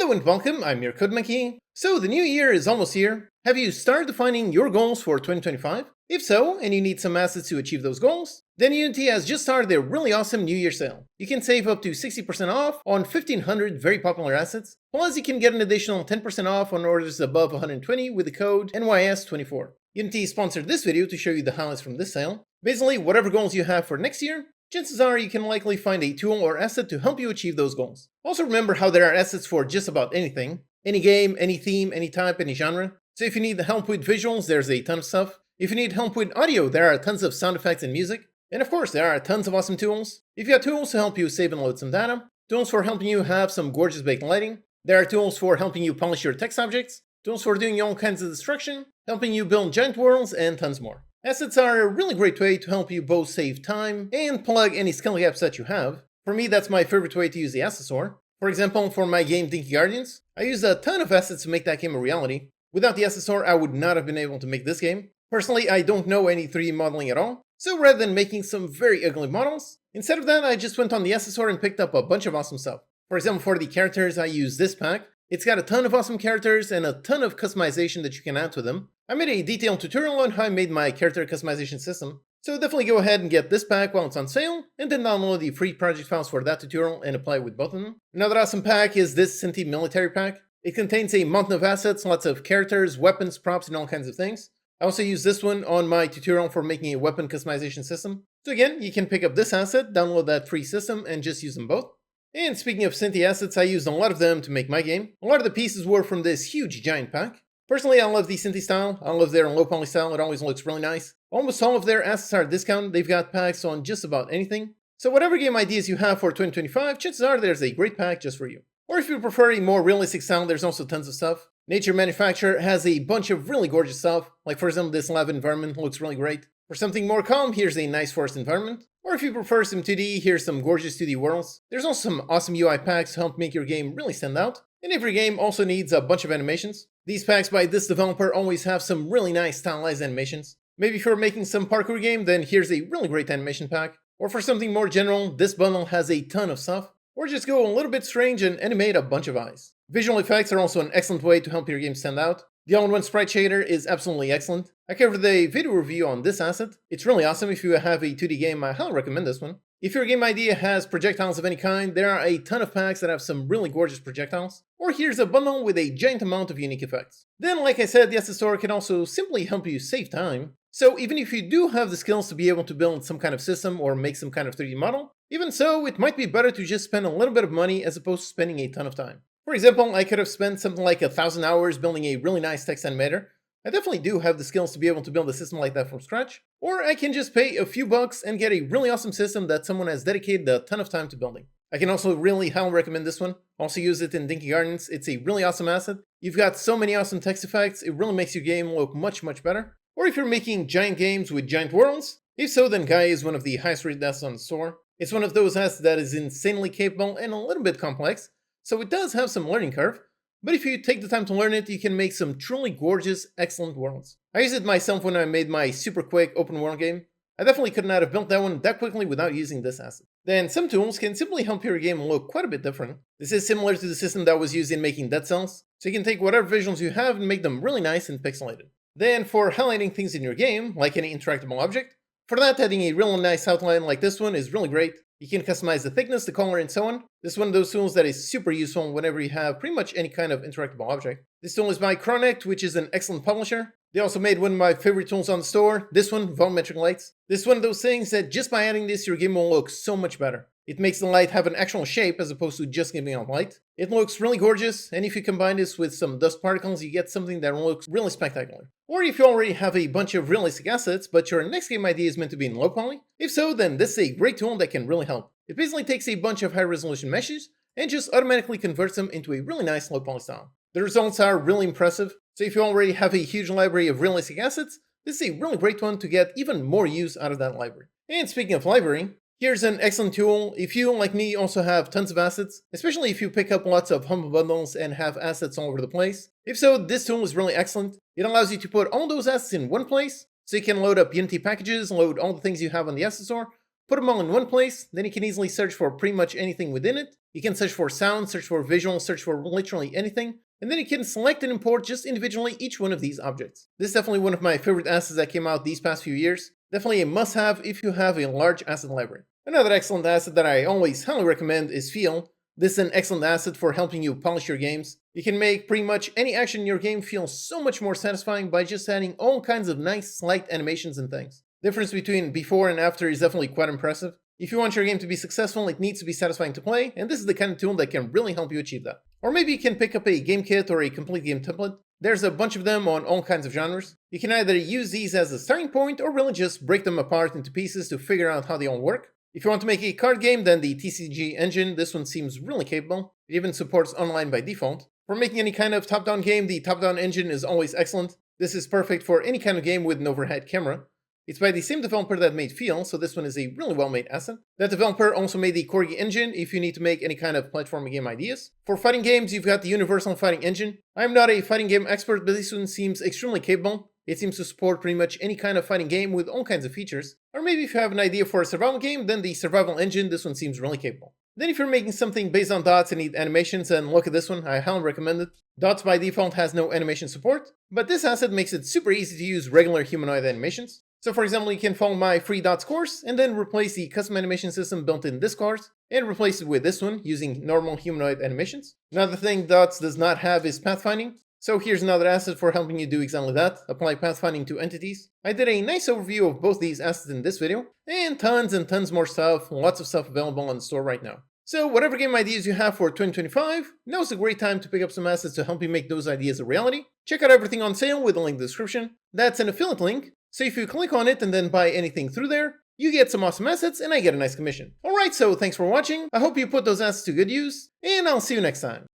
Hello and welcome, I'm your Code Monkey. So the new year is almost here. Have you started defining your goals for 2025? If so, and you need some assets to achieve those goals, then Unity has just started their really awesome New Year sale. You can save up to 60% off on 1,500 very popular assets, plus you can get an additional 10% off on orders above 120 with the code NYS24. Unity sponsored this video to show you the highlights from this sale. Basically, whatever goals you have for next year, chances are you can likely find a tool or asset to help you achieve those goals. Also remember how there are assets for just about anything. Any game, any theme, any type, any genre. So if you need help with visuals, there's a ton of stuff. If you need help with audio, there are tons of sound effects and music. And of course, there are tons of awesome tools. If you have tools to help you save and load some data, tools for helping you have some gorgeous baked lighting, there are tools for helping you polish your text objects, tools for doing all kinds of destruction, helping you build giant worlds, and tons more. Assets are a really great way to help you both save time and plug any skill gaps that you have. For me, that's my favorite way to use the asset store. For example, for my game Dinky Guardians, I used a ton of assets to make that game a reality. Without the asset store, I would not have been able to make this game. Personally, I don't know any 3D modeling at all, so rather than making some very ugly models, instead of that I just went on the asset store and picked up a bunch of awesome stuff. For example, for the characters, I used this pack. It's got a ton of awesome characters and a ton of customization that you can add to them. I made a detailed tutorial on how I made my character customization system, so definitely go ahead and get this pack while it's on sale, and then download the free project files for that tutorial and apply with both of them. Another awesome pack is this Cinti military pack. It contains a mountain of assets, lots of characters, weapons, props, and all kinds of things. I also use this one on my tutorial for making a weapon customization system. So again, you can pick up this asset, download that free system, and just use them both. And speaking of Cinti assets, I used a lot of them to make my game. A lot of the pieces were from this huge giant pack. Personally, I love the Cinti style. I love their low poly style. It always looks really nice. Almost all of their assets are discounted. They've got packs on just about anything. So whatever game ideas you have for 2025, chances are there's a great pack just for you. Or if you prefer a more realistic style, there's also tons of stuff. Nature Manufacturer has a bunch of really gorgeous stuff. Like for example, this lava environment looks really great. For something more calm, here's a nice forest environment. Or if you prefer some 2D, here's some gorgeous 2D worlds. There's also some awesome UI packs to help make your game really stand out. And every game also needs a bunch of animations. These packs by this developer always have some really nice stylized animations. Maybe if you're making some parkour game, then here's a really great animation pack. Or for something more general, this bundle has a ton of stuff. Or just go a little bit strange and animate a bunch of eyes. Visual effects are also an excellent way to help your game stand out. The all-in-one sprite shader is absolutely excellent. I covered a video review on this asset. It's really awesome. If you have a 2D game, I highly recommend this one. If your game idea has projectiles of any kind, there are a ton of packs that have some really gorgeous projectiles. Or here's a bundle with a giant amount of unique effects. Then, like I said, the asset store can also simply help you save time. So even if you do have the skills to be able to build some kind of system or make some kind of 3D model, even so, it might be better to just spend a little bit of money as opposed to spending a ton of time. For example, I could have spent something like 1,000 hours building a really nice text animator. I definitely do have the skills to be able to build a system like that from scratch. Or I can just pay a few bucks and get a really awesome system that someone has dedicated a ton of time to building. I can also really highly recommend this one. Also use it in Dinky Gardens. It's a really awesome asset. You've got so many awesome text effects, it really makes your game look much better. Or if you're making giant games with giant worlds, if so, then Gaia is one of the highest rated assets on the store. It's one of those assets that is insanely capable and a little bit complex, so it does have some learning curve. But if you take the time to learn it, you can make some truly gorgeous, excellent worlds. I used it myself when I made my super quick open world game. I definitely could not have built that one that quickly without using this asset. Then some tools can simply help your game look quite a bit different. This is similar to the system that was used in making Dead Cells, so you can take whatever visuals you have and make them really nice and pixelated. Then for highlighting things in your game, like any interactable object, for that adding a real nice outline like this one is really great. You can customize the thickness, the color, and so on. This is one of those tools that is super useful whenever you have pretty much any kind of interactable object. This tool is by Chronict, which is an excellent publisher. They also made one of my favorite tools on the store, this one, volumetric lights. This is one of those things that just by adding this, your game will look so much better. It makes the light have an actual shape as opposed to just giving out light. It looks really gorgeous, and if you combine this with some dust particles, you get something that looks really spectacular. Or if you already have a bunch of realistic assets, but your next game idea is meant to be in low poly, if so, then this is a great tool that can really help. It basically takes a bunch of high resolution meshes and just automatically converts them into a really nice low poly style. The results are really impressive, so if you already have a huge library of realistic assets, this is a really great one to get even more use out of that library. And speaking of library, here's an excellent tool if you, like me, also have tons of assets, especially if you pick up lots of humble bundles and have assets all over the place. If so, this tool is really excellent. It allows you to put all those assets in one place, so you can load up Unity packages, load all the things you have on the asset store, put them all in one place, then you can easily search for pretty much anything within it. You can search for sound, search for visual, search for literally anything, and then you can select and import just individually each one of these objects. This is definitely one of my favorite assets that came out these past few years. Definitely a must-have if you have a large asset library. Another excellent asset that I always highly recommend is Feel. This is an excellent asset for helping you polish your games. You can make pretty much any action in your game feel so much more satisfying by just adding all kinds of nice slight animations and things. The difference between before and after is definitely quite impressive. If you want your game to be successful, it needs to be satisfying to play, and this is the kind of tool that can really help you achieve that. Or maybe you can pick up a game kit or a complete game template. There's a bunch of them on all kinds of genres. You can either use these as a starting point or really just break them apart into pieces to figure out how they all work. If you want to make a card game, then the TCG engine, this one seems really capable. It even supports online by default. For making any kind of top-down game, the top-down engine is always excellent. This is perfect for any kind of game with an overhead camera. It's by the same developer that made Feel, so this one is a really well-made asset. That developer also made the Corgi engine if you need to make any kind of platform game ideas. For fighting games, you've got the Universal Fighting Engine. I'm not a fighting game expert, but this one seems extremely capable. It seems to support pretty much any kind of fighting game with all kinds of features. Or maybe if you have an idea for a survival game, then the Survival Engine, this one seems really capable. Then if you're making something based on dots and need animations, and look at this one, I highly recommend it. Dots by default has no animation support, but this asset makes it super easy to use regular humanoid animations. So for example, you can follow my free dots course and then replace the custom animation system built in this course and replace it with this one using normal humanoid animations. Another thing dots does not have is pathfinding. So here's another asset for helping you do exactly that, apply pathfinding to entities. I did a nice overview of both these assets in this video, and tons more stuff, lots of stuff available on the store right now. So whatever game ideas you have for 2025, now's a great time to pick up some assets to help you make those ideas a reality. Check out everything on sale with a link in the description. That's an affiliate link, so if you click on it and then buy anything through there, you get some awesome assets and I get a nice commission. Alright, so thanks for watching, I hope you put those assets to good use, and I'll see you next time.